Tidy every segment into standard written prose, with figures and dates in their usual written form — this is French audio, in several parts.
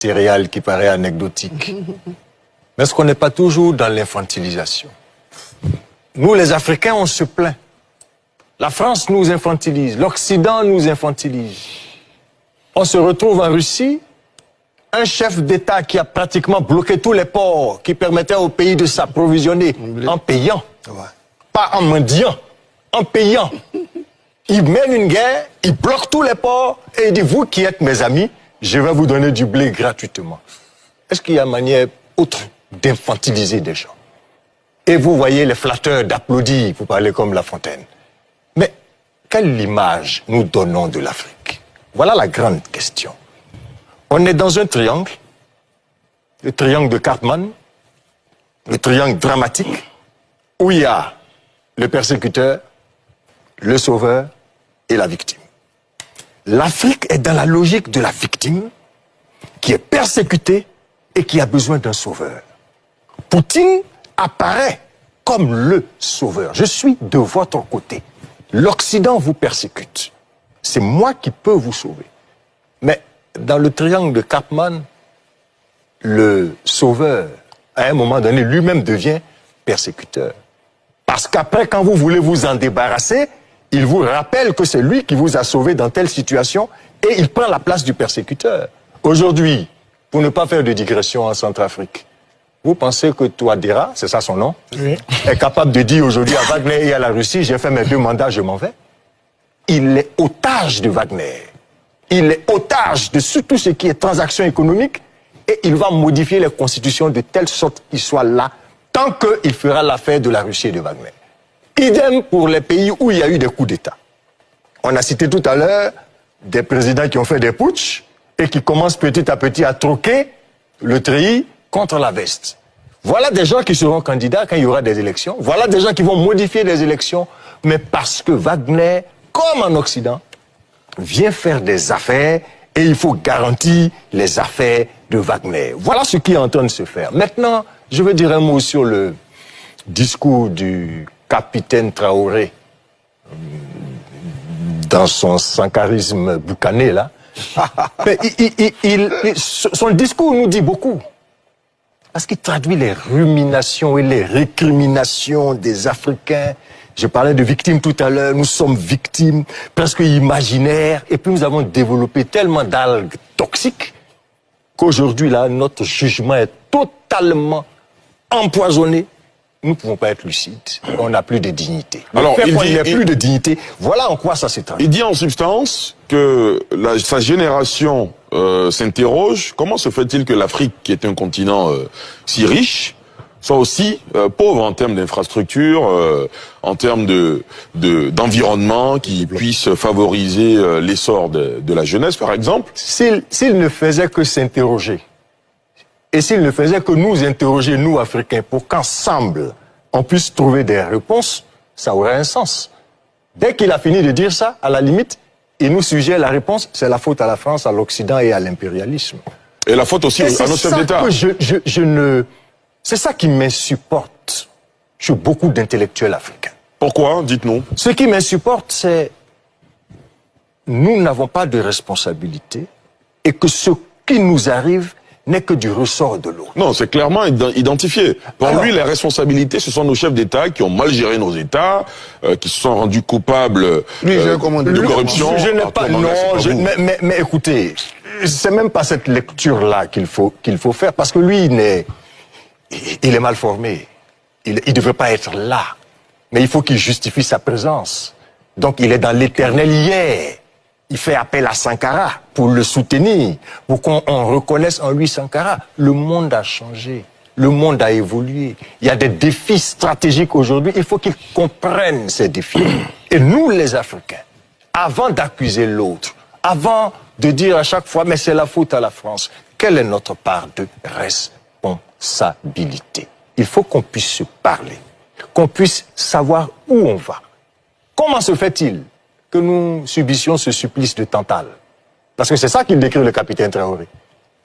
céréales qui paraît anecdotique. Mais est-ce qu'on n'est pas toujours dans l'infantilisation? Nous, les Africains, on se plaint. La France nous infantilise, l'Occident nous infantilise. On se retrouve en Russie, un chef d'État qui a pratiquement bloqué tous les ports qui permettaient au pays de s'approvisionner en payant, pas en mendiant, en payant. Il mène une guerre, il bloque tous les ports et il dit, vous qui êtes mes amis, je vais vous donner du blé gratuitement. Est-ce qu'il y a une manière autre d'infantiliser des gens? Et vous voyez les flatteurs d'applaudir, vous parlez comme La Fontaine. Mais quelle image nous donnons de l'Afrique? Voilà la grande question. On est dans un triangle, le triangle de Cartman, le triangle dramatique, où il y a le persécuteur, le sauveur et la victime. L'Afrique est dans la logique de la victime qui est persécutée et qui a besoin d'un sauveur. Poutine apparaît comme le sauveur. Je suis de votre côté. L'Occident vous persécute. C'est moi qui peux vous sauver. Mais dans le triangle de Cartman, le sauveur, à un moment donné, lui-même devient persécuteur. Parce qu'après, quand vous voulez vous en débarrasser, il vous rappelle que c'est lui qui vous a sauvé dans telle situation et il prend la place du persécuteur. Aujourd'hui, pour ne pas faire de digression en Centrafrique, vous pensez que Touadéra, c'est ça son nom, oui, est capable de dire aujourd'hui à Wagner et à la Russie, j'ai fait mes 2 mandats, je m'en vais? Il est otage de Wagner. Il est otage de tout ce qui est transaction économique et il va modifier les constitutions de telle sorte qu'il soit là tant qu'il fera l'affaire de la Russie et de Wagner. Idem pour les pays où il y a eu des coups d'État. On a cité tout à l'heure des présidents qui ont fait des putschs et qui commencent petit à petit à troquer le treillis contre la veste. Voilà des gens qui seront candidats quand il y aura des élections. Voilà des gens qui vont modifier les élections. Mais parce que Wagner, comme en Occident, vient faire des affaires et il faut garantir les affaires de Wagner. Voilà ce qui est en train de se faire. Maintenant, je veux dire un mot sur le discours du capitaine Traoré dans son sankarisme boucané, là. Mais son discours nous dit beaucoup. Parce qu'il traduit les ruminations et les récriminations des Africains. Je parlais de victimes tout à l'heure, nous sommes victimes presque imaginaires. Et puis nous avons développé tellement d'algues toxiques qu'aujourd'hui, là, notre jugement est totalement empoisonné. Nous ne pouvons pas être lucides. On n'a plus de dignité. Alors, il n'y a plus de dignité. Voilà en quoi ça s'est traduit. Il dit en substance que sa génération s'interroge. Comment se fait-il que l'Afrique, qui est un continent si riche, soit aussi pauvre en termes d'infrastructures, en termes d'environnement qui puisse favoriser l'essor de la jeunesse, par exemple? S'il ne faisait que s'interroger, et s'il ne faisait que nous interroger, nous, Africains, pour qu'ensemble, on puisse trouver des réponses, ça aurait un sens. Dès qu'il a fini de dire ça, à la limite, il nous suggère la réponse, c'est la faute à la France, à l'Occident et à l'impérialisme. Et la faute aussi à nos chefs d'État. C'est ça qui m'insupporte chez beaucoup d'intellectuels africains. Pourquoi? Dites-nous. Ce qui m'insupporte, c'est nous n'avons pas de responsabilité et que ce qui nous arrive n'est que du ressort de l'autre. Non, c'est clairement identifié. Pour lui, les responsabilités, ce sont nos chefs d'État qui ont mal géré nos États, qui se sont rendus coupables de corruption. Je n'ai pas... Non, mais écoutez, c'est même pas cette lecture-là qu'il faut faire, parce que lui, il est mal formé. Il ne devrait pas être là. Mais il faut qu'il justifie sa présence. Donc, il est dans l'éternel hier. Il fait appel à Sankara pour le soutenir, pour qu'on reconnaisse en lui Sankara. Le monde a changé, le monde a évolué. Il y a des défis stratégiques aujourd'hui, il faut qu'ils comprennent ces défis. Et nous, les Africains, avant d'accuser l'autre, avant de dire à chaque fois, mais c'est la faute à la France, quelle est notre part de responsabilité? Il faut qu'on puisse se parler, qu'on puisse savoir où on va. Comment se fait-il que nous subissions ce supplice de Tantale? Parce que c'est ça qu'il décrit le capitaine Traoré.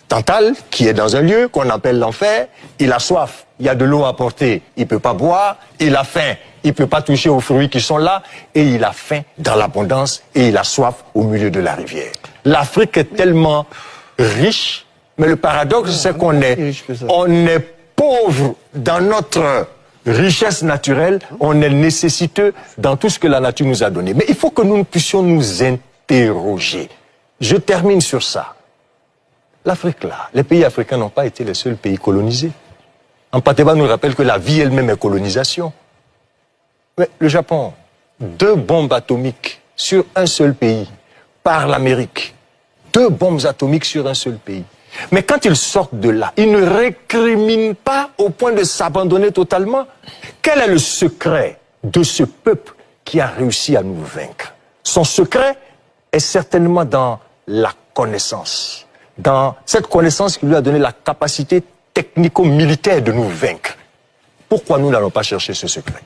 Tantale, qui est dans un lieu qu'on appelle l'enfer, il a soif, il y a de l'eau à porter, il ne peut pas boire, il a faim, il ne peut pas toucher aux fruits qui sont là, et il a faim dans l'abondance, et il a soif au milieu de la rivière. L'Afrique est tellement riche Mais le paradoxe, c'est qu'on est pauvre dans notre richesse naturelle, on est nécessiteux dans tout ce que la nature nous a donné. Mais il faut que nous puissions nous interroger. Je termine sur ça. L'Afrique, là, les pays africains n'ont pas été les seuls pays colonisés. Ampateba nous rappelle que la vie elle-même est colonisation. Mais le Japon, 2 bombes atomiques sur un seul pays, par l'Amérique. 2 bombes atomiques sur un seul pays. Mais quand ils sortent de là, ils ne récriminent pas au point de s'abandonner totalement. Quel est le secret de ce peuple qui a réussi à nous vaincre? Son secret est certainement dans la connaissance. Dans cette connaissance qui lui a donné la capacité technico-militaire de nous vaincre. Pourquoi nous n'allons pas chercher ce secret?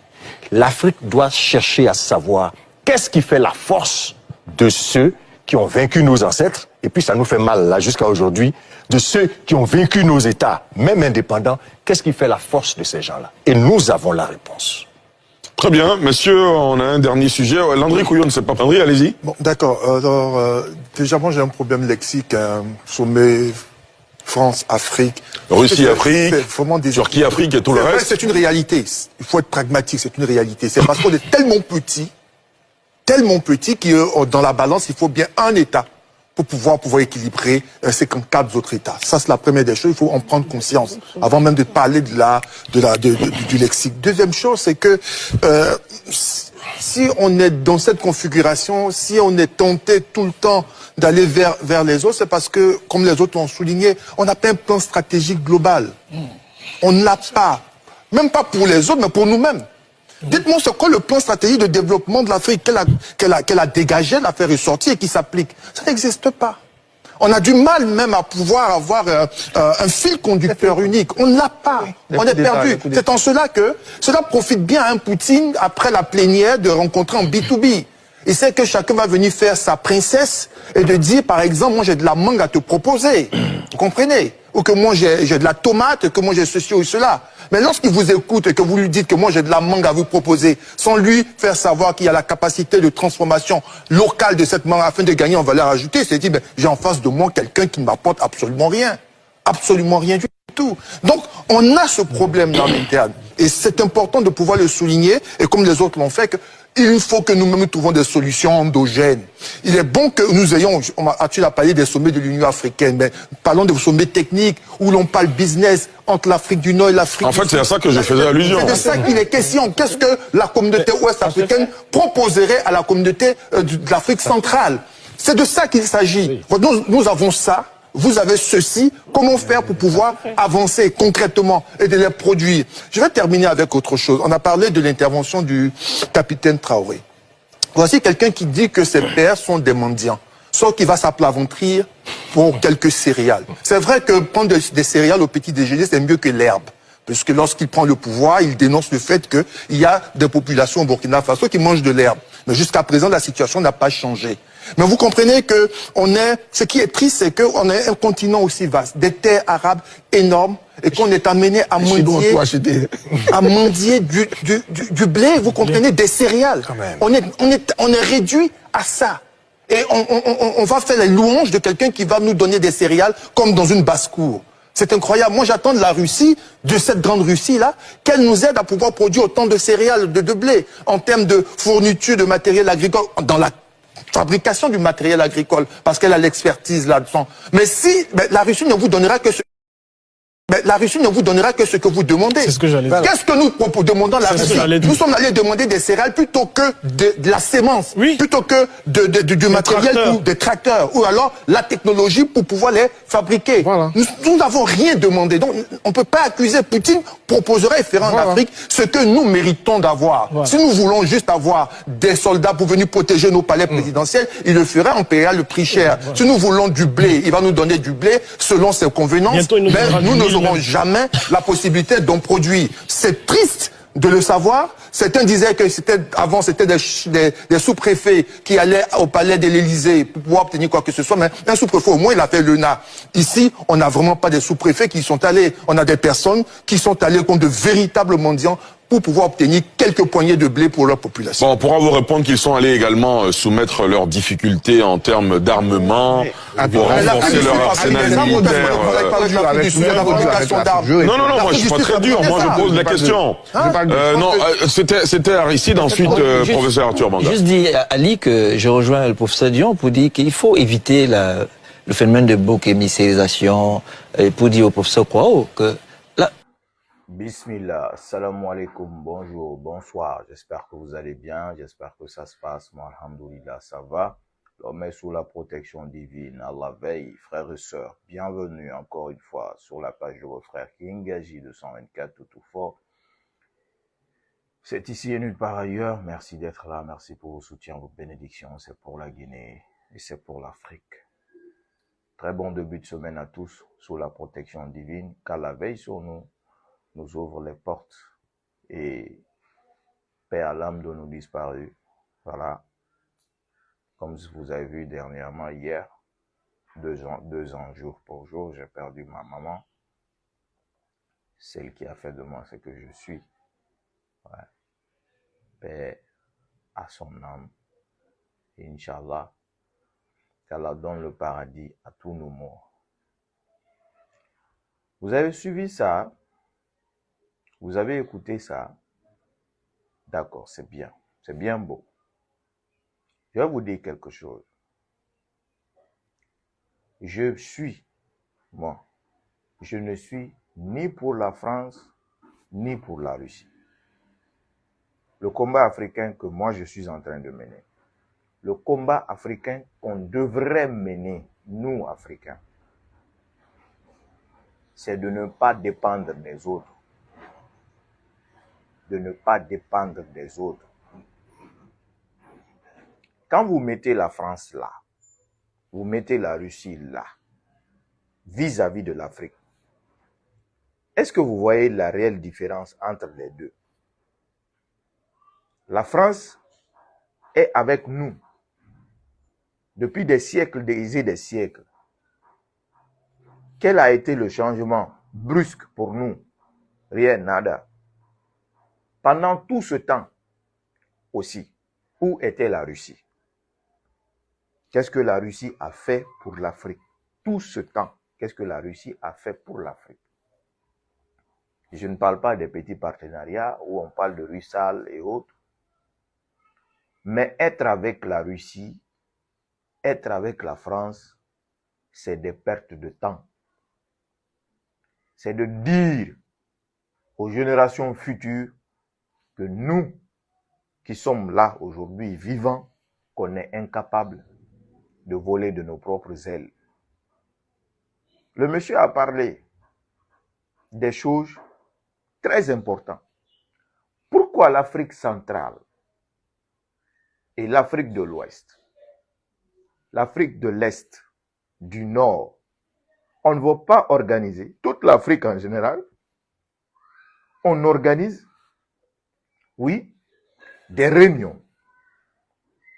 L'Afrique doit chercher à savoir qu'est-ce qui fait la force de ceux qui ont vaincu nos ancêtres, et puis ça nous fait mal là jusqu'à aujourd'hui, de ceux qui ont vaincu nos États, même indépendants, qu'est-ce qui fait la force de ces gens-là? Et nous avons la réponse. Très bien, monsieur, on a un dernier sujet. Landry Couillon ne sait pas. Landry, allez-y. Bon, d'accord. Alors, déjà, moi, j'ai un problème lexique. Sommet France-Afrique. Russie-Afrique, Turquie-Afrique et tout le reste. C'est une réalité. Il faut être pragmatique, c'est une réalité. C'est parce qu'on est tellement petit que dans la balance, il faut bien un État pour pouvoir équilibrer ces 4 autres États. Ça, c'est la première des choses. Il faut en prendre conscience avant même de parler du lexique. Deuxième chose, c'est que si on est dans cette configuration, si on est tenté tout le temps d'aller vers les autres, c'est parce que, comme les autres l'ont souligné, on n'a pas un plan stratégique global. On ne l'a pas. Même pas pour les autres, mais pour nous-mêmes. Dites-moi, c'est quoi le plan stratégique de développement de l'Afrique qu'elle a dégagé, l'a fait ressortir et qui s'applique? Ça n'existe pas. On a du mal même à pouvoir avoir un fil conducteur unique. On ne l'a pas. On est perdu. C'est en cela que cela profite bien à un Poutine, après la plénière, de rencontrer en B2B. Il sait que chacun va venir faire sa princesse et de dire, par exemple, moi j'ai de la mangue à te proposer. Vous comprenez? Ou que moi j'ai de la tomate, que moi j'ai ceci ou cela. Mais lorsqu'il vous écoute et que vous lui dites que moi j'ai de la mangue à vous proposer, sans lui faire savoir qu'il y a la capacité de transformation locale de cette mangue afin de gagner en valeur ajoutée, c'est dit, ben, j'ai en face de moi quelqu'un qui ne m'apporte absolument rien. Absolument rien du tout. Donc, on a ce problème dans l'interne. Et c'est important de pouvoir le souligner, et comme les autres l'ont fait, que il faut que nous-mêmes trouvons des solutions endogènes. Il est bon que nous ayons, tu as parlé des sommets de l'Union africaine, mais parlons des sommets techniques où l'on parle business entre l'Afrique du Nord et l'Afrique du Sud. En fait, c'est à ça que je faisais allusion. C'est de ça qu'il est question. Qu'est-ce que la communauté ouest-africaine proposerait à la communauté de l'Afrique centrale? C'est de ça qu'il s'agit. Nous avons ça. Vous avez ceci, comment faire pour pouvoir avancer concrètement et de les produire? Je vais terminer avec autre chose. On a parlé de l'intervention du capitaine Traoré. Voici quelqu'un qui dit que ses pères sont des mendiants, sauf qu'il va s'aplaventrir pour quelques céréales. C'est vrai que prendre des céréales au petit déjeuner, c'est mieux que l'herbe. Parce que lorsqu'il prend le pouvoir, il dénonce le fait qu'il y a des populations au Burkina Faso qui mangent de l'herbe. Mais jusqu'à présent, la situation n'a pas changé. Mais vous comprenez que ce qui est triste, c'est qu'on est un continent aussi vaste, des terres arabes énormes, et qu'on est amené à mendier du blé, vous comprenez, des céréales. On est réduit à ça. Et on va faire les louanges de quelqu'un qui va nous donner des céréales comme dans une basse-cour. C'est incroyable. Moi, j'attends de la Russie, de cette grande Russie-là, qu'elle nous aide à pouvoir produire autant de céréales, de blé, en termes de fourniture de matériel agricole, dans la fabrication du matériel agricole, parce qu'elle a l'expertise là-dedans. Mais la Russie ne vous donnera que ce... la Russie ne vous donnera que ce que vous demandez. C'est ce que j'allais dire. Qu'est-ce que nous demandons à la Russie? Nous sommes allés demander des céréales plutôt que de la sémence, plutôt que du matériel ou des tracteurs, ou alors la technologie pour pouvoir les fabriquer. Voilà. Nous n'avons rien demandé. Donc, on ne peut pas accuser Poutine, proposerait et faire en Afrique ce que nous méritons d'avoir. Si nous voulons juste avoir des soldats pour venir protéger nos palais présidentiels, il le ferait, on paiera le prix cher. Si nous voulons du blé, il va nous donner du blé selon ses convenances, mais nous n'aurons jamais la possibilité d'en produire. C'est triste de le savoir. Certains disaient que avant c'était des sous-préfets qui allaient au palais de l'Élysée pour pouvoir obtenir quoi que ce soit, mais un sous-préfet au moins il a fait l'ENA. Ici, on n'a vraiment pas des sous-préfets qui sont allés. On a des personnes qui sont allées comme de véritables mendiants pour pouvoir obtenir quelques poignées de blé pour leur population. Bon, on pourra vous répondre qu'ils sont allés également soumettre leurs difficultés en termes d'armement pour renforcer leur arsenal militaire. Non, moi je suis pas très dur, moi je pose la question. Non, c'était Aristide, ensuite professeur Arthur Manga. Juste dire à Ali que je rejoins le professeur Dion pour dire qu'il faut éviter le phénomène de bouc émissérisation et pour dire au professeur Kwao que là... Bismillah, salam alaikum, bonjour, bonsoir, j'espère que vous allez bien, j'espère que ça se passe, moi alhamdoulilah, ça va. L'homme est sous la protection divine, Allah veille, frères et sœurs, bienvenue encore une fois sur la page de votre frère King, J224 tout fort. C'est ici et nulle part ailleurs, merci d'être là, merci pour vos soutiens, vos bénédictions, c'est pour la Guinée et c'est pour l'Afrique. Très bon début de semaine à tous, sous la protection divine, qu'Allah veille sur nous ouvre les portes et paix à l'âme de nos disparus. Voilà. Comme vous avez vu dernièrement, hier, 2 ans jour pour jour, j'ai perdu ma maman. Celle qui a fait de moi ce que je suis. Ouais. Paix à son âme. Et Inch'Allah, qu'Allah donne le paradis à tous nos morts. Vous avez suivi ça? Vous avez écouté ça? D'accord, c'est bien beau. Je vais vous dire quelque chose. Je ne suis ni pour la France, ni pour la Russie. Le combat africain que moi je suis en train de mener, le combat africain qu'on devrait mener, nous Africains, c'est de ne pas dépendre des autres. De ne pas dépendre des autres. Quand vous mettez la France là, vous mettez la Russie là, vis-à-vis de l'Afrique, est-ce que vous voyez la réelle différence entre les deux? La France est avec nous depuis des siècles et des siècles. Quel a été le changement brusque pour nous? Rien, nada. Pendant tout ce temps aussi, où était la Russie? Qu'est-ce que la Russie a fait pour l'Afrique? Tout ce temps, qu'est-ce que la Russie a fait pour l'Afrique? Je ne parle pas des petits partenariats où on parle de Russal et autres. Mais être avec la Russie, être avec la France, c'est des pertes de temps. C'est de dire aux générations futures que nous, qui sommes là aujourd'hui vivants, qu'on est incapables de voler de nos propres ailes. Le monsieur a parlé des choses très importantes. Pourquoi l'Afrique centrale et l'Afrique de l'Ouest, l'Afrique de l'Est, du Nord, on ne va pas organiser, toute l'Afrique en général, on organise, oui, des réunions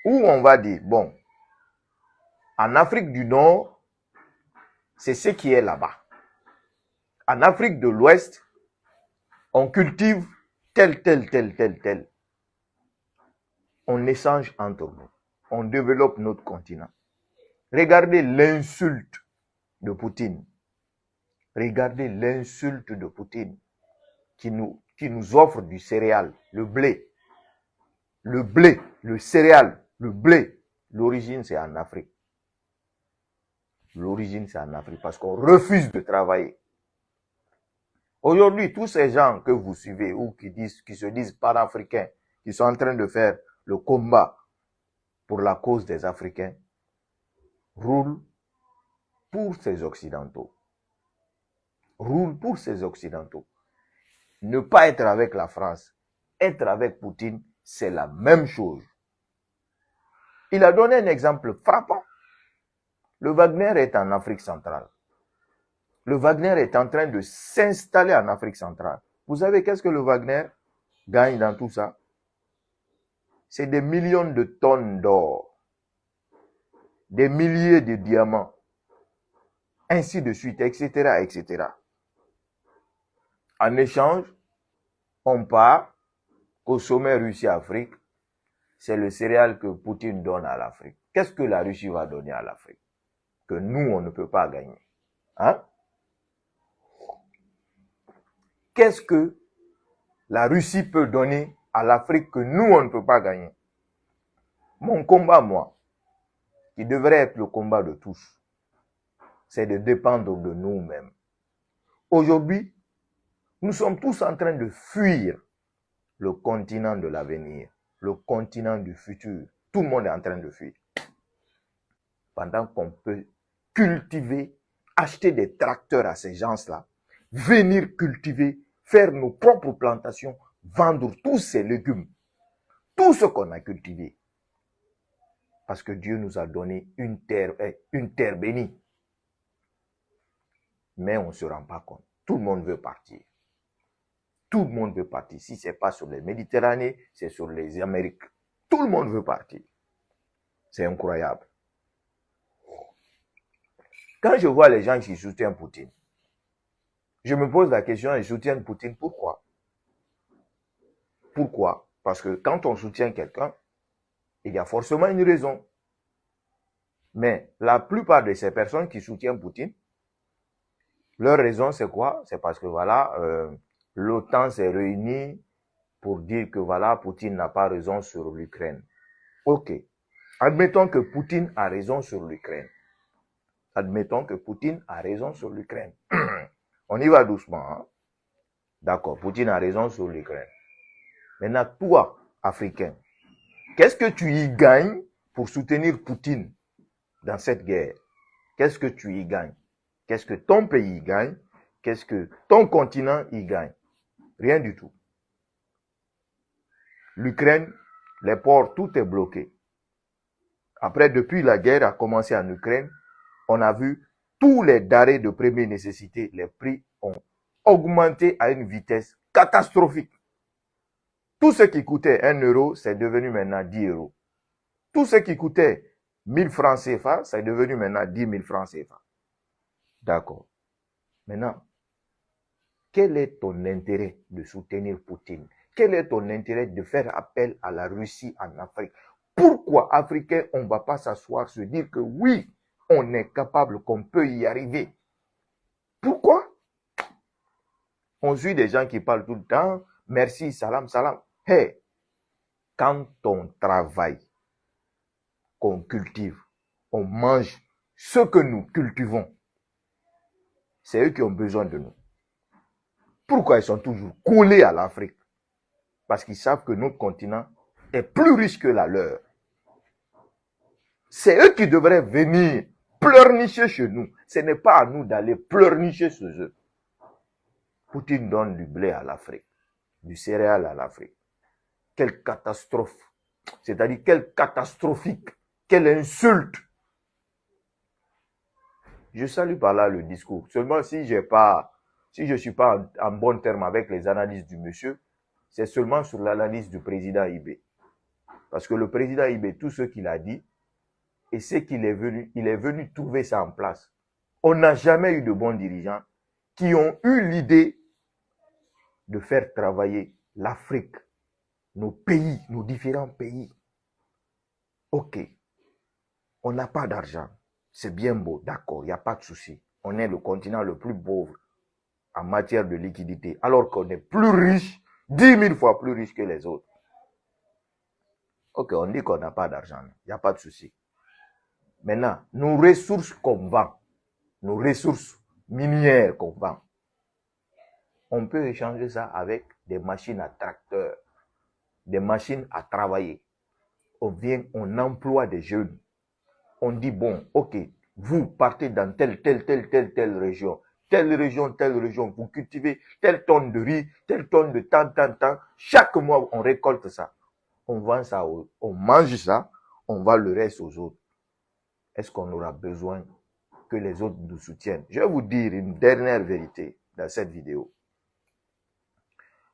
où on va dire, bon, en Afrique du Nord, c'est ce qui est là-bas. En Afrique de l'Ouest, on cultive tel. On échange entre nous. On développe notre continent. Regardez l'insulte de Poutine. Regardez l'insulte de Poutine qui nous offre du céréal, le blé. Le blé, le céréal, le blé. L'origine, c'est en Afrique. L'origine, c'est en Afrique parce qu'on refuse de travailler. Aujourd'hui, tous ces gens que vous suivez ou qui se disent panafricains, qui sont en train de faire le combat pour la cause des Africains, roulent pour ces Occidentaux. Roulent pour ces Occidentaux. Ne pas être avec la France, être avec Poutine, c'est la même chose. Il a donné un exemple frappant. Le Wagner est en Afrique centrale. Le Wagner est en train de s'installer en Afrique centrale. Vous savez qu'est-ce que le Wagner gagne dans tout ça? C'est des millions de tonnes d'or, des milliers de diamants, ainsi de suite, etc., etc. En échange, on part qu'au sommet Russie-Afrique, c'est le céréal que Poutine donne à l'Afrique. Qu'est-ce que la Russie va donner à l'Afrique? Que nous, on ne peut pas gagner. Hein? Qu'est-ce que la Russie peut donner à l'Afrique que nous, on ne peut pas gagner? Mon combat, moi, qui devrait être le combat de tous, c'est de dépendre de nous-mêmes. Aujourd'hui, nous sommes tous en train de fuir le continent de l'avenir, le continent du futur. Tout le monde est en train de fuir. Pendant qu'on peut cultiver, acheter des tracteurs à ces gens-là, venir cultiver, faire nos propres plantations, vendre tous ces légumes, tout ce qu'on a cultivé. Parce que Dieu nous a donné une terre bénie. Mais on ne se rend pas compte. Tout le monde veut partir. Tout le monde veut partir. Si ce n'est pas sur les Méditerranées, c'est sur les Amériques. Tout le monde veut partir. C'est incroyable. Quand je vois les gens qui soutiennent Poutine, je me pose la question, ils soutiennent Poutine, pourquoi? Pourquoi? Parce que quand on soutient quelqu'un, il y a forcément une raison. Mais la plupart de ces personnes qui soutiennent Poutine, leur raison c'est quoi? C'est parce que voilà, l'OTAN s'est réunie pour dire que voilà, Poutine n'a pas raison sur l'Ukraine. Ok. Admettons que Poutine a raison sur l'Ukraine. Admettons que Poutine a raison sur l'Ukraine. On y va doucement. Hein? D'accord, Poutine a raison sur l'Ukraine. Maintenant, toi, Africain, qu'est-ce que tu y gagnes pour soutenir Poutine dans cette guerre? Qu'est-ce que tu y gagnes? Qu'est-ce que ton pays y gagne? Qu'est-ce que ton continent y gagne? Rien du tout. L'Ukraine, les ports, tout est bloqué. Après, depuis la guerre a commencé en Ukraine, on a vu tous les denrées de première nécessité, les prix ont augmenté à une vitesse catastrophique. Tout ce qui coûtait 1 euro, c'est devenu maintenant 10 euros. Tout ce qui coûtait 1000 francs CFA, c'est devenu maintenant 10 000 francs CFA. D'accord. Maintenant, quel est ton intérêt de soutenir Poutine? Quel est ton intérêt de faire appel à la Russie en Afrique? Pourquoi, Africains, on ne va pas s'asseoir, se dire que oui, on est capable, qu'on peut y arriver? Pourquoi? On suit des gens qui parlent tout le temps, merci, salam, salam. Hey, quand on travaille, qu'on cultive, on mange ce que nous cultivons, c'est eux qui ont besoin de nous. Pourquoi ils sont toujours collés à l'Afrique? Parce qu'ils savent que notre continent est plus riche que la leur. C'est eux qui devraient venir pleurnicher chez nous. Ce n'est pas à nous d'aller pleurnicher chez eux. Poutine donne du blé à l'Afrique, du céréal à l'Afrique. Quelle catastrophe. C'est-à-dire quelle catastrophique, quelle insulte. Je salue par là le discours. Seulement si je ne suis pas en bon terme avec les analyses du monsieur, c'est seulement sur l'analyse du président Ibé. Parce que le président Ibé, tout ce qu'il a dit, et c'est qu'il est venu trouver ça en place. On n'a jamais eu de bons dirigeants qui ont eu l'idée de faire travailler l'Afrique, nos pays, nos différents pays. Ok, on n'a pas d'argent, c'est bien beau, d'accord, il n'y a pas de souci. On est le continent le plus pauvre en matière de liquidité, alors qu'on est plus riche, 10 000 fois plus riche que les autres. Ok, on dit qu'on n'a pas d'argent, il n'y a pas de souci. Maintenant, nos ressources qu'on vend, nos ressources minières qu'on vend, on peut échanger ça avec des machines à tracteurs, des machines à travailler. On emploie des jeunes. On dit, bon, ok, vous partez dans telle région. Telle région, vous cultivez telle tonne de riz, telle tonne de tant. Chaque mois, on récolte ça. On vend ça, on mange ça, on vend le reste aux autres. Est-ce qu'on aura besoin que les autres nous soutiennent? Je vais vous dire une dernière vérité dans cette vidéo.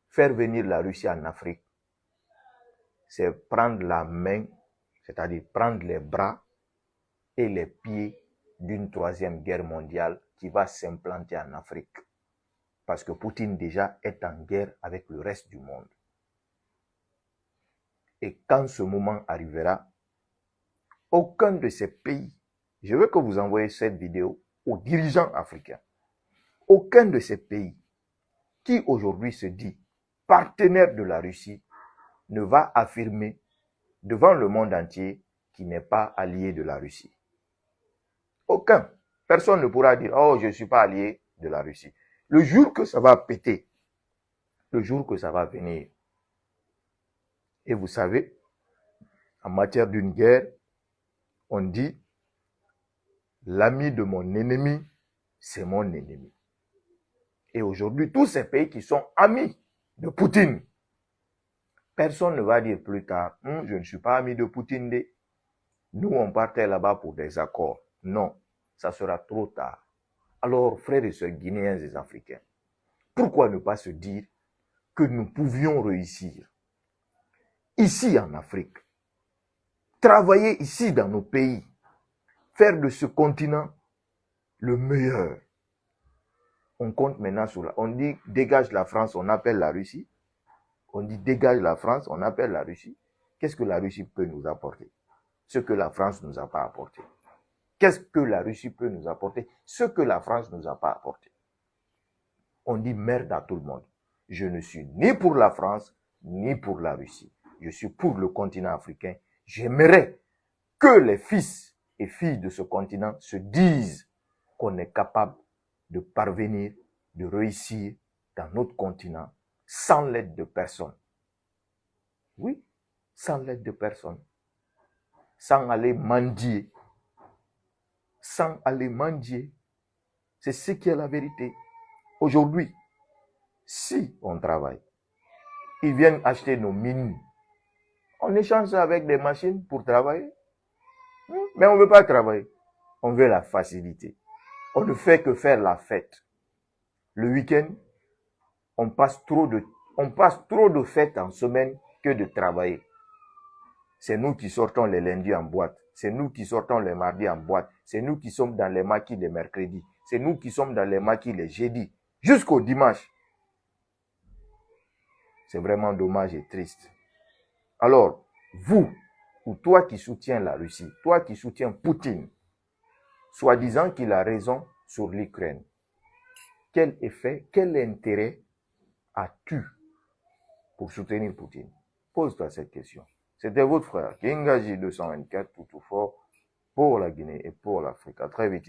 Faire venir la Russie en Afrique, c'est prendre la main, c'est-à-dire prendre les bras et les pieds d'une troisième guerre mondiale qui va s'implanter en Afrique. Parce que Poutine déjà est en guerre avec le reste du monde. Et quand ce moment arrivera, aucun de ces pays, je veux que vous envoyiez cette vidéo aux dirigeants africains, aucun de ces pays qui aujourd'hui se dit partenaire de la Russie ne va affirmer devant le monde entier qu'il n'est pas allié de la Russie. Aucun. Personne ne pourra dire « Oh, je ne suis pas allié de la Russie ». Le jour que ça va péter, le jour que ça va venir. Et vous savez, en matière d'une guerre, on dit « L'ami de mon ennemi, c'est mon ennemi ». Et aujourd'hui, tous ces pays qui sont amis de Poutine, personne ne va dire plus tard, je ne suis pas ami de Poutine. Nous, on partait là-bas pour des accords. Non, ça sera trop tard. Alors, frères et sœurs guinéens et africains, pourquoi ne pas se dire que nous pouvions réussir ici en Afrique, travailler ici dans nos pays, faire de ce continent le meilleur. On compte maintenant sur on dit dégage la France, on appelle la Russie. On dit dégage la France, on appelle la Russie. Qu'est-ce que la Russie peut nous apporter? Ce que la France ne nous a pas apporté. Qu'est-ce que la Russie peut nous apporter? Ce que la France ne nous a pas apporté. On dit merde à tout le monde. Je ne suis ni pour la France, ni pour la Russie. Je suis pour le continent africain. J'aimerais que les fils et filles de ce continent se disent qu'on est capable de parvenir, de réussir dans notre continent sans l'aide de personne. Oui, sans l'aide de personne. Sans aller mendier. Sans aller mendier. C'est ce qui est la vérité. Aujourd'hui, si on travaille, ils viennent acheter nos mines. On échange ça avec des machines pour travailler. Mais on ne veut pas travailler. On veut la facilité. On ne fait que faire la fête. Le week-end, on passe trop de fêtes en semaine que de travailler. C'est nous qui sortons les lundis en boîte. C'est nous qui sortons les mardis en boîte. C'est nous qui sommes dans les maquis les mercredis. C'est nous qui sommes dans les maquis les jeudis. Jusqu'au dimanche. C'est vraiment dommage et triste. Alors, vous, ou toi qui soutiens la Russie, toi qui soutiens Poutine, soi-disant qu'il a raison sur l'Ukraine, quel effet, quel intérêt as-tu pour soutenir Poutine? Pose-toi cette question. C'était votre frère, Kingaji 224, tout fort, pour la Guinée et pour l'Afrique. À très vite,